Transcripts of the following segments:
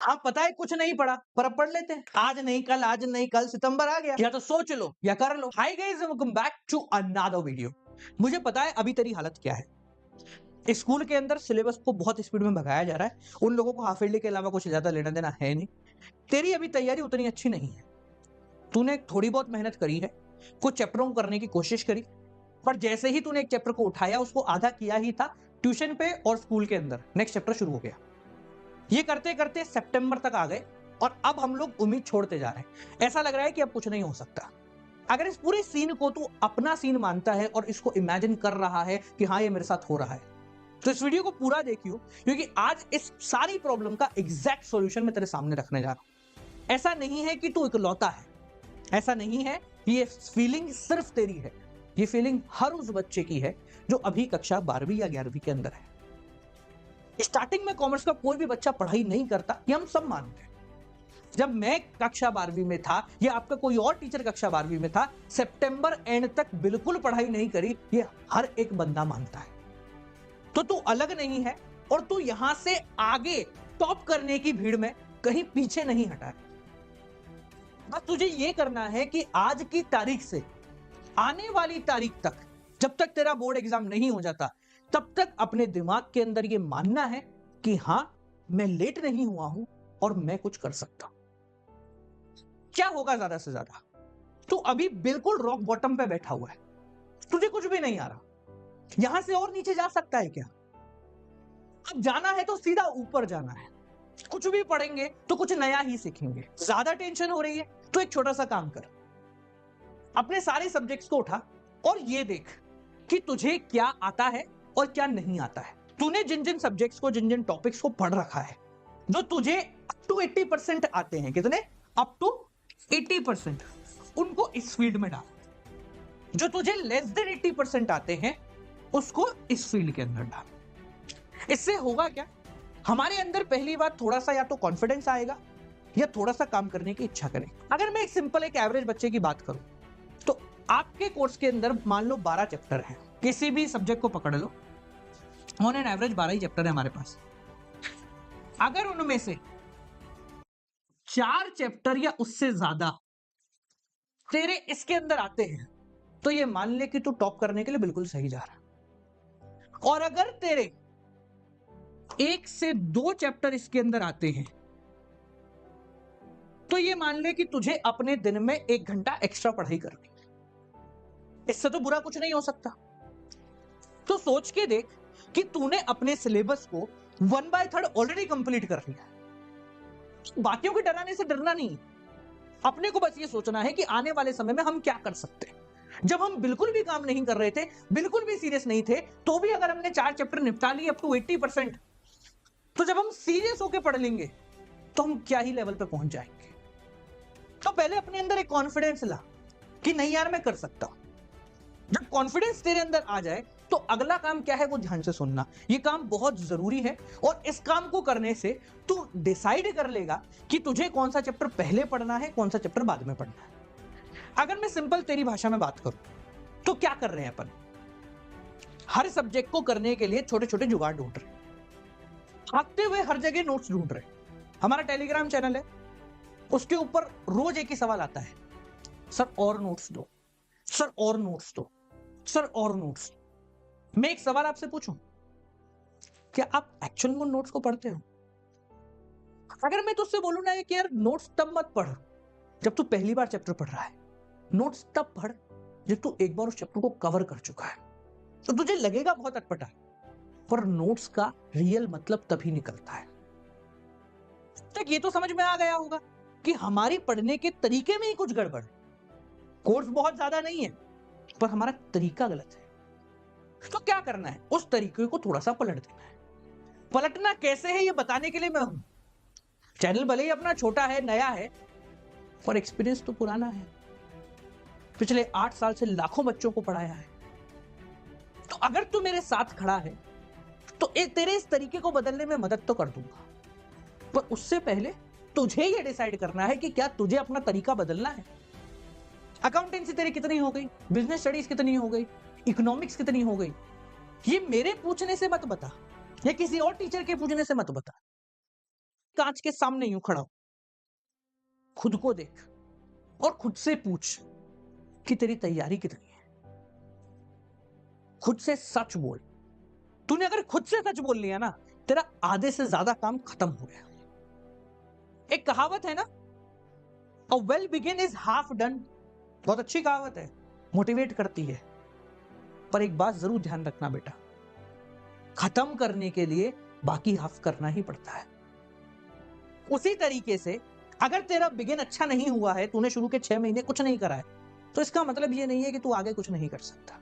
हाँ पता है कुछ नहीं पढ़ा पर अब पढ़ लेते हैं, आज नहीं कल सितंबर आ गया, या तो सोच लो या कर लो। Hi guys, welcome back to another video. मुझे पता है अभी तेरी हालत क्या है। स्कूल के अंदर सिलेबस को बहुत स्पीड में भगाया जा रहा है, उन लोगों को हाफ ईयरली के अलावा कुछ ज्यादा लेना देना है नहीं। तेरी अभी तैयारी उतनी अच्छी नहीं है, तूने थोड़ी बहुत मेहनत करी है, कुछ चैप्टरों को करने की कोशिश करी, पर जैसे ही तूने एक चैप्टर को उठाया उसको आधा किया ही था ट्यूशन पे और स्कूल के अंदर, नेक्स्ट चैप्टर शुरू हो गया। ये करते करते सितंबर तक आ गए और अब हम लोग उम्मीद छोड़ते जा रहे हैं। ऐसा लग रहा है कि अब कुछ नहीं हो सकता। अगर इस पूरे सीन को तू अपना सीन मानता है और इसको इमेजिन कर रहा है कि हाँ ये मेरे साथ हो रहा है, तो इस वीडियो को पूरा देखियो, क्योंकि आज इस सारी प्रॉब्लम का एग्जैक्ट सॉल्यूशन मैं तेरे सामने रखने जा रहा हूं। ऐसा नहीं है कि तू इकलौता है, ऐसा नहीं है कि ये फीलिंग सिर्फ तेरी है, ये फीलिंग हर उस बच्चे की है जो अभी कक्षा 12वीं या 11वीं के अंदर है। स्टार्टिंग में कॉमर्स का कोई भी बच्चा पढ़ाई नहीं करता, ये हम सब मानते हैं। जब मैं कक्षा 12वीं में था या आपका कोई और टीचर कक्षा 12वीं में था, सितंबर एंड तक बिल्कुल पढ़ाई नहीं करी, ये हर एक बंदा मानता है। तो तू अलग नहीं है और तू यहां से आगे टॉप करने की भीड़ में कहीं पीछे नहीं हटा है। बस तुझे ये करना है कि आज की तारीख से आने वाली तारीख तक, जब तक तेरा बोर्ड एग्जाम नहीं हो जाता, तब तक अपने दिमाग के अंदर ये मानना है कि हां मैं लेट नहीं हुआ हूं और मैं कुछ कर सकता हूं। क्या होगा ज्यादा से ज्यादा, तू अभी बिल्कुल रॉक बॉटम पे बैठा हुआ है, तुझे कुछ भी नहीं आ रहा, यहां से और नीचे जा सकता है क्या? अब जाना है तो सीधा ऊपर जाना है। कुछ भी पढ़ेंगे तो कुछ नया ही सीखेंगे। ज्यादा टेंशन हो रही है तो एक छोटा सा काम कर, अपने सारे सब्जेक्ट्स को उठा और ये देख कि तुझे क्या आता है और क्या नहीं आता है। तूने जिन जिन सब्जेक्ट्स को, जिन जिन टॉपिक्स को पढ़ रखा है, जो तुझे अप टू 80% आते हैं, कितने? अप टू 80%, उनको इस फील्ड में डाल। जो तुझे लेस देन 80% आते हैं उसको इस फील्ड के अंदर डाल। इससे होगा क्या, हमारे अंदर पहली बात थोड़ा सा या तो कॉन्फिडेंस आएगा या थोड़ा सा काम करने की इच्छा करेगा। अगर मैं एक सिंपल एक एवरेज बच्चे की बात करूं तो आपके कोर्स के अंदर मान लो 12 चैप्टर हैं, किसी भी सब्जेक्ट को पकड़ लो, ऑन एन एवरेज 12 ही चैप्टर है हमारे पास। अगर उनमें से 4 चैप्टर या उससे ज्यादा तेरे इसके अंदर आते हैं तो ये मान ले कि तू टॉप करने के लिए बिल्कुल सही जा रहा है। और अगर तेरे 1 से 2 चैप्टर इसके अंदर आते हैं तो ये मान ले कि तुझे अपने दिन में 1 घंटा एक्स्ट्रा पढ़ाई करनी है। इससे तो बुरा कुछ नहीं हो सकता। तो सोच के देख कि तूने अपने सिलेबस को 1/3 ऑलरेडी कंप्लीट कर लिया। बाकियों के डराने से डरना नहीं, अपने को बस ये सोचना है कि आने वाले समय में हम क्या कर सकते हैं। जब हम बिल्कुल भी काम नहीं कर रहे थे, बिल्कुल भी सीरियस नहीं थे, तो भी अगर हमने 4 चैप्टर निपटा लिए अप टू 80%, तो जब हम सीरियस होकर पढ़ लेंगे तो हम क्या ही लेवल पे पहुंच जाएंगे। तो पहले अपने अंदर एक कॉन्फिडेंस ला कि नहीं यार मैं कर सकता हूं। जब कॉन्फिडेंस तेरे अंदर आ जाए तो अगला काम क्या है वो ध्यान से सुनना। ये काम बहुत जरूरी है और इस काम को करने से तू डिसाइड कर लेगा कि तुझे कौन सा चैप्टर पहले पढ़ना है, कौन सा चैप्टर बाद में पढ़ना है। अगर मैं सिंपल तेरी भाषा में बात करूं तो क्या कर रहे हैं अपन, हर सब्जेक्ट को करने के लिए छोटे छोटे जुगाड़ ढूंढ रहे, भागते हुए हर जगह नोट्स ढूंढ रहे। हमारा टेलीग्राम चैनल है, उसके ऊपर रोज एक ही सवाल आता है, सर और नोट्स दो, सर और नोट्स दो, सर और नोट्स। मैं एक सवाल आपसे पूछूं, क्या आप एक्चुअल में नोट्स को पढ़ते हो? अगर मैं तुझसे बोलूं ना कि यार नोट्स तब मत पढ़ जब तू पहली बार चैप्टर पढ़ रहा है, नोट्स तब पढ़ जब तू एक बार उस चैप्टर को कवर कर चुका है, तो तुझे लगेगा बहुत अटपटा, पर नोट्स का रियल मतलब तभी निकलता है। तक ये तो समझ में आ गया होगा कि हमारी पढ़ने के तरीके में ही कुछ गड़बड़। कोर्स बहुत ज्यादा नहीं है पर हमारा तरीका गलत है। तो क्या करना है, उस तरीके को थोड़ा सा पलट देना है। पलटना कैसे है ये बताने के लिए मैं हूं। चैनल भले ही अपना छोटा है, नया है, पर एक्सपीरियंस तो पुराना है। पिछले 8 साल से लाखों बच्चों को पढ़ाया है। तो अगर तू मेरे साथ खड़ा है तो तेरे इस तरीके को बदलने में मदद तो कर दूंगा, पर उससे पहले तुझे ये डिसाइड करना है कि क्या तुझे अपना तरीका बदलना है। अकाउंटेंसी तेरी कितनी हो गई, बिजनेस स्टडीज कितनी हो गई, इकोनॉमिक्स कितनी हो गई, ये मेरे पूछने से मत बता या किसी और टीचर के पूछने से मत बता। कांच के सामने यूं खड़ा हो, खुद को देख और खुद से पूछ कि तेरी तैयारी कितनी है। खुद से सच बोल। तूने अगर खुद से सच बोल लिया ना, तेरा आधे से ज्यादा काम खत्म हो गया। एक कहावत है ना, a well begin is half done. बहुत अच्छी कहावत है, मोटिवेट करती है। पर एक बात जरूर ध्यान रखना बेटा, खत्म करने के लिए बाकी हाफ करना ही पड़ता है। उसी तरीके से अगर तेरा बिगिन अच्छा नहीं हुआ है, तूने शुरू के 6 महीने कुछ नहीं करा है, तो इसका मतलब ये नहीं है कि तू आगे कुछ नहीं कर सकता।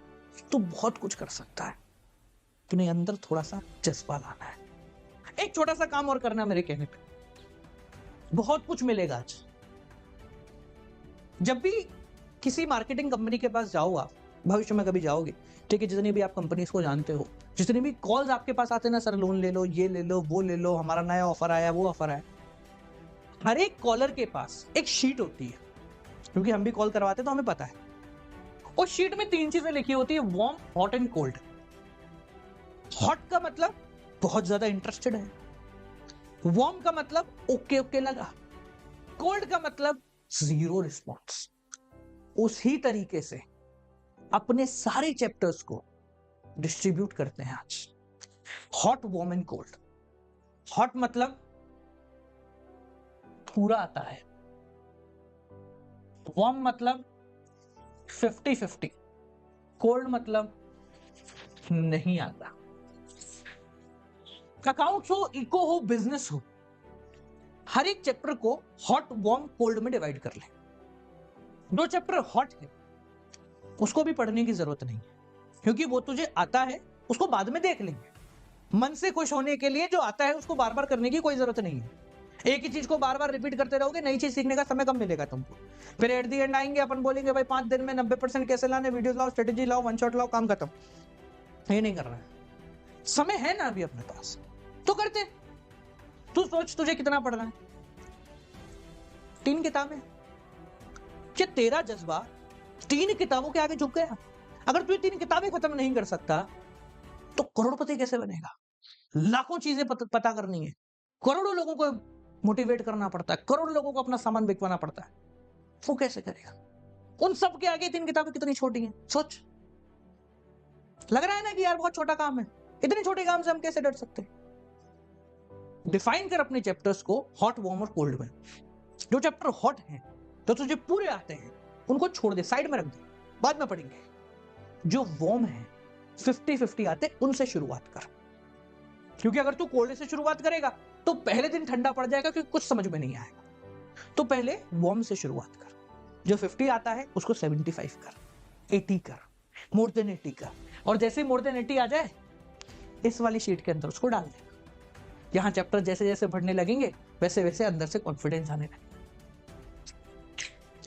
तू बहुत कुछ कर सकता है। तूने अंदर थोड़ा सा जज्बा लाना है। एक छोटा सा काम और करना मेरे कहने पे, बहुत कुछ मिलेगा आज। जब भी किसी मार्केटिंग कंपनी के पास जाओ, आप भविष्य में कभी जाओगे, ठीक है, जितनी भी आप कंपनीज को जानते हो, जितने भी कॉल्स आपके पास आते हैं ना, सर लोन ले लो, ये ले लो, वो ले लो, हमारा नया ऑफर आया, वो ऑफर आया, हर एक कॉलर के पास एक शीट होती है, क्योंकि हम भी कॉल करवाते हैं तो हमें पता है। उस शीट में 3 चीजें लिखी होती है, warm, hot and cold. Hot का मतलब बहुत ज्यादा इंटरेस्टेड है, वार्म का मतलब ओके ओके लगा, कोल्ड का मतलब जीरो रिस्पॉन्स। उसी तरीके से अपने सारे चैप्टर्स को डिस्ट्रीब्यूट करते हैं आज, hot, warm and cold. Hot मतलब पूरा आता है, वार्म मतलब 50-50, कोल्ड मतलब नहीं आता। अकाउंट्स हो, इको हो, बिजनेस हो, हर एक चैप्टर को हॉट, वार्म, कोल्ड में डिवाइड कर ले। जो चैप्टर हॉट है उसको भी पढ़ने की जरूरत नहीं है, क्योंकि वो तुझे आता है, उसको बाद में देख लेंगे। मन से खुश होने के लिए जो आता है उसको बार बार करने की कोई जरूरत नहीं है। एक ही चीज को बार बार रिपीट करते रहोगे, नई चीज सीखने का समय कम मिलेगा तुमको। फिर एट दी एंड आएंगे, अपन बोलेंगे भाई 5 दिन में 90% कैसे लाने, वीडियोस लाओ, स्ट्रेटेजी लाओ, वन शॉट लाओ, काम खत्म। ये नहीं करना है। समय है ना अभी अपने पास, तो करते। तू सोच तुझे कितना पढ़ना है, 3 किताबें। क्या तेरा जज्बा 3 किताबों के आगे झुक गया? अगर तू 3 किताबें खत्म नहीं कर सकता तो करोड़पति कैसे बनेगा? लाखों चीजें पता करनी है, करोड़ों लोगों को मोटिवेट करना पड़ता है, करोड़ों लोगों को अपना सामान बिकवाना पड़ता है, वो कैसे करेगा? उन सब के आगे 3 किताबें कितनी छोटी हैं, सोच। लग रहा है ना कि यार बहुत छोटा काम है, इतने छोटे काम से हम कैसे डर सकते हैं? डिफाइन कर अपने चैप्टर्स को हॉट, वार्म और कोल्ड में। जो चैप्टर हॉट हैं, तो तुझे पूरे आते हैं, उनको छोड़ दे, साइड में रख दे, बाद में पढ़ेंगे। जो वार्म है, 50-50 आते, उनसे शुरुआत कर। क्योंकि अगर तू कोल्ड से शुरुआत करेगा तो पहले दिन ठंडा पड़ जाएगा, क्योंकि कुछ समझ में नहीं आएगा। तो पहले वार्म से शुरुआत कर। जो 50 आता है उसको 75 कर, 80 कर, मोर देन 80 कर। और जैसे मोर देन 80 आ जाए, इस वाली शीट के अंदर उसको डाल दे। यहां चैप्टर जैसे जैसे बढ़ने लगेंगे, वैसे वैसे अंदर से कॉन्फिडेंस आने लगेगा।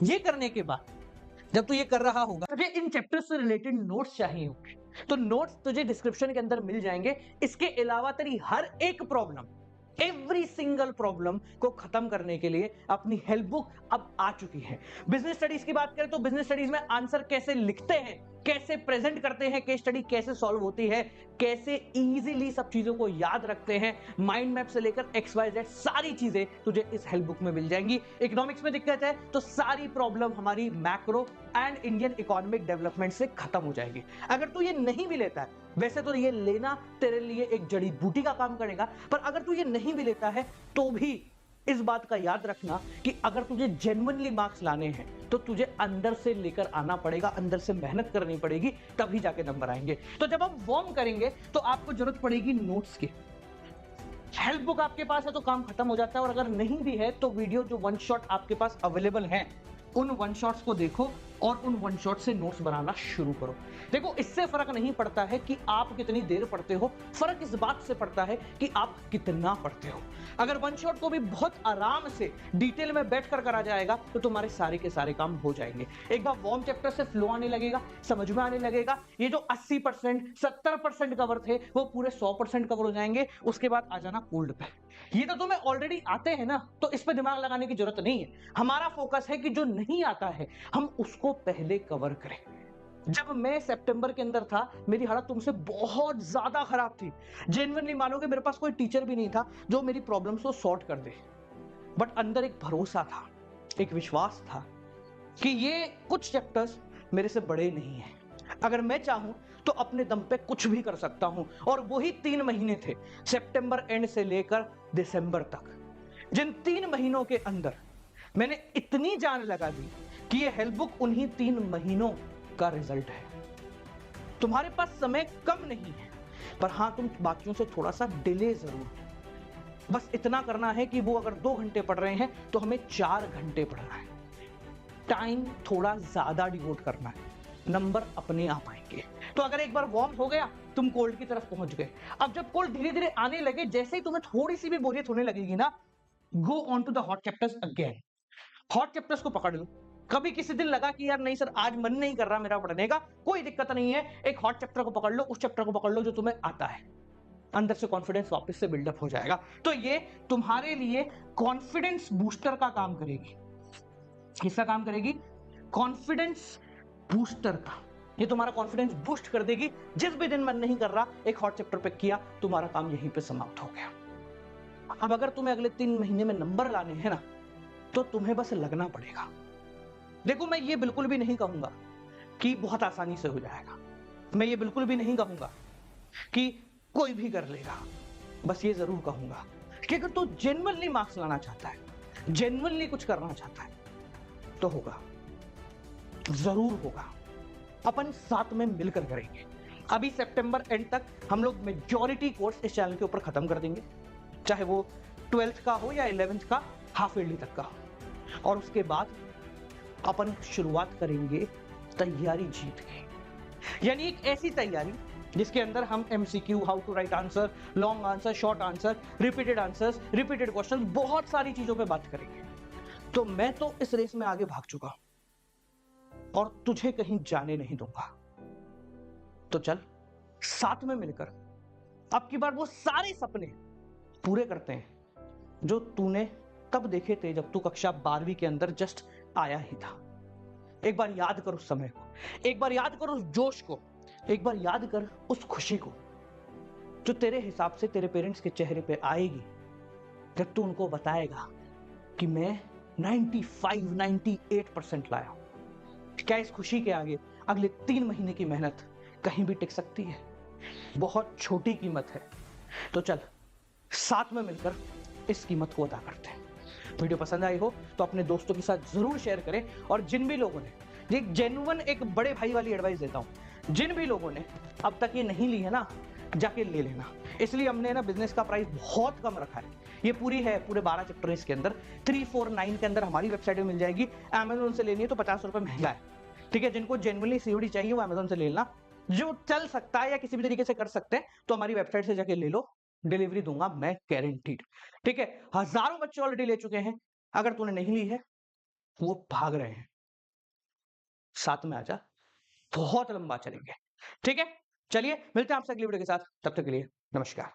ये करने के बाद जब तू ये कर रहा होगा, तुझे इन चैप्टर से रिलेटेड नोट्स चाहिए होंगे, तो नोट्स तुझे डिस्क्रिप्शन के अंदर मिल जाएंगे। इसके अलावा तेरी हर एक प्रॉब्लम, एवरी सिंगल प्रॉब्लम को खत्म करने के लिए अपनी हेल्प बुक अब आ चुकी है। बिजनेस स्टडीज की बात करें तो बिजनेस स्टडीज में आंसर कैसे लिखते हैं, कैसे प्रेजेंट करते हैं, केस स्टडी कैसे सॉल्व होती है, कैसे इजीली सब चीजों को याद रखते हैं, माइंड मैप से लेकर XYZ सारी चीजें तुझे इस हेल्प बुक में मिल जाएंगी। इकोनॉमिक्स में दिक्कत है तो सारी प्रॉब्लम हमारी macro and Indian economic development से खत्म हो जाएगी। अगर तू ये नहीं भी लेता है, वैसे तो ये लेना तेरे लिए एक जड़ी बूटी का काम करेगा, पर अगर तू ये नहीं भी लेता है तो भी इस बात का याद रखना कि अगर तुझे जेन्युइनली मार्क्स लाने हैं तो तुझे अंदर से लेकर आना पड़ेगा, अंदर से मेहनत करनी पड़ेगी, तभी जाके नंबर आएंगे। तो जब हम वार्म करेंगे तो आपको जरूरत पड़ेगी नोट्स की। हेल्प बुक आपके पास है तो काम खत्म हो जाता है, और अगर नहीं भी है तो वीडियो जो वन शॉट आपके पास अवेलेबल है, उन वन शॉट्स को देखो और उन वन शॉट से नोट्स बनाना शुरू करो। देखो, इससे फर्क नहीं पड़ता है कि आप कितनी देर पढ़ते हो, फर्क इस बात से पड़ता है कि आप कितना पढ़ते हो। अगर वन शॉट को भी बहुत आराम से डिटेल में बैठकर करा जाएगा तो तुम्हारे सारे के सारे काम हो जाएंगे। एक बार वार्म चैप्टर से फ्लो आने लगेगा, समझ में आने लगेगा, ये जो 80% 70% कवर थे वो पूरे 100% कवर हो जाएंगे। उसके बाद आ जाना कोल्ड पे। ये तो तुम्हें ऑलरेडी आते हैं ना, तो इस पे दिमाग लगाने की जरूरत नहीं है। हमारा फोकस है कि जो नहीं आता है हम उसको पहले कवर करें। जब मैं सितंबर के अंदर था, मेरी हालत तुमसे बहुत ज्यादा खराब थी। जेन्युइनली मानोगे, मेरे पास कोई टीचर भी नहीं था जो मेरी प्रॉब्लम्स को सॉर्ट कर दे, बट अंदर एक भरोसा था, एक विश्वास था कि ये कुछ चैप्टर्स मेरे से बड़े नहीं हैं। अगर मैं चाहूं तो अपने दम पे कुछ भी कर सकता हूं। और वही 3 महीने थे, सितंबर एंड से लेकर दिसंबर तक, जिन 3 महीनों के अंदर मैंने इतनी जान लगा दी कि ये हेल्प बुक उन्हीं 3 महीनों का रिजल्ट है। तुम्हारे पास समय कम नहीं है, पर हां, तुम बाकियों से थोड़ा सा डिले जरूर है। बस इतना करना है कि वो अगर 2 घंटे पढ़ रहे हैं तो हमें 4 घंटे पढ़ना है। टाइम थोड़ा ज्यादा डिवोट करना है, नंबर अपने आप आएंगे। तो अगर एक बार वार्म हो गया, तुम कोल्ड की तरफ पहुंच गए। अब जब कोल्ड धीरे धीरे आने लगे, जैसे ही तुम्हें थोड़ी सी भी बोरियत होने लगेगी ना, go on to the hot chapters again. Hot chapters को पकड़ लो। कभी किसी दिन लगा कि यार नहीं सर, आज मन नहीं कर रहा मेरा पढ़ने का, कोई दिक्कत नहीं है, एक हॉट चैप्टर को पकड़ लो, उस चैप्टर को पकड़ लो जो तुम्हें आता है। अंदर से कॉन्फिडेंस वापस से बिल्डअप हो जाएगा। तो ये तुम्हारे लिए कॉन्फिडेंस बूस्टर का काम करेगी। किसका काम करेगी? कॉन्फिडेंस बूस्टर का। ये तुम्हारा कॉन्फिडेंस बूस्ट कर देगी। जिस भी दिन मन नहीं कर रहा, एक हॉट चैप्टर पे किया, तुम्हारा काम यहीं पे समाप्त हो गया। अब अगर तुम्हें अगले 3 महीने में नंबर लाने हैं ना, तो तुम्हें बस लगना पड़ेगा। देखो, मैं ये बिल्कुल भी नहीं कहूंगा कि बहुत आसानी से हो जाएगा। मैं ये बिल्कुल भी नहीं कहूंगा कि कोई भी कर लेगा। बस ये जरूर कहूंगा कि अगर तू जेन्युइनली मार्क्स लाना चाहता है, जेन्युइनली कुछ करना चाहता है, तो होगा, जरूर होगा। अपन साथ में मिलकर करेंगे। अभी सितंबर एंड तक हम लोग मेजॉरिटी कोर्स इस चैनल के ऊपर खत्म कर देंगे, चाहे वो 12th का हो या 11th का हाफ ईयरली तक का हो। और उसके बाद अपन शुरुआत करेंगे तैयारी जीत के, यानी एक ऐसी तैयारी जिसके अंदर हम MCQ, how to write answer, long answer, short answer, repeated answers, repeated question, बहुत सारी चीजों पे बात करेंगे। तो मैं तो इस रेस में आगे भाग चुका हूं और तुझे कहीं जाने नहीं दूंगा। तो चल साथ में मिलकर अब की बार वो सारे सपने पूरे करते हैं जो तूने तब देखे थे जब तू कक्षा 12वीं के अंदर जस्ट आया ही था। एक बार याद कर उस समय को, एक बार याद कर उस जोश को, एक बार याद कर उस खुशी को जो तेरे हिसाब से तेरे पेरेंट्स के चेहरे पे आएगी जब तू उनको बताएगा कि मैं 98% लाया हूं। क्या इस खुशी के आगे अगले 3 महीने की मेहनत कहीं भी टिक सकती है? बहुत छोटी कीमत है। तो चल साथ में मिलकर इस कीमत को अदा करते हैं। वीडियो पसंद आई हो तो अपने दोस्तों के साथ जरूर शेयर करें। और जिन भी लोगों ने, ये जेन्युइन एक बड़े भाई वाली एडवाइस देता हूं, जिन भी लोगों ने अब तक ये नहीं ली है ना, जाके ले लेना। इसलिए हमने ना बिजनेस का प्राइस बहुत कम रखा है। ये पूरी है, पूरे 12 चैप्टर इसके अंदर 349 के अंदर हमारी वेबसाइट में मिल जाएगी। अमेजोन से लेनी है तो 50 रुपए महंगा है, ठीक है। जिनको जेन्युइनली सीओडी चाहिए वो अमेजोन से ले लेना। जो चल सकता है या किसी भी तरीके से कर सकते हैं तो हमारी वेबसाइट से जाके ले लो, डिलीवरी दूंगा मैं, गारंटीड, ठीक है। हजारों बच्चे ऑलरेडी ले चुके हैं। अगर तूने नहीं ली है, वो भाग रहे हैं। साथ में आजा, बहुत लंबा चलेंगे, ठीक है। चलिए मिलते हैं आपसे अगली वीडियो के साथ, तब तक के लिए नमस्कार।